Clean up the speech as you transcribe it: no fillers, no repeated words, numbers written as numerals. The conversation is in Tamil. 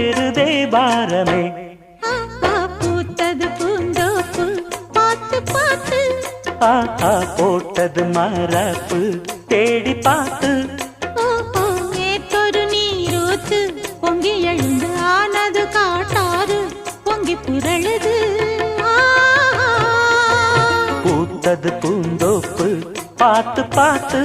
ஏறுதே பாரமே. பூத்தது பூந்தோப்பு பார்த்து பார்த்து, ஆஹா போட்டது மரப்பு தேடி பார்த்து. ஏத்தொரு நீரூத்து பொங்கி எழுந்து ஆனது காட்டாறு பொங்கி புரளுது. பூத்தது பூந்தோப்பு பார்த்து பார்த்து.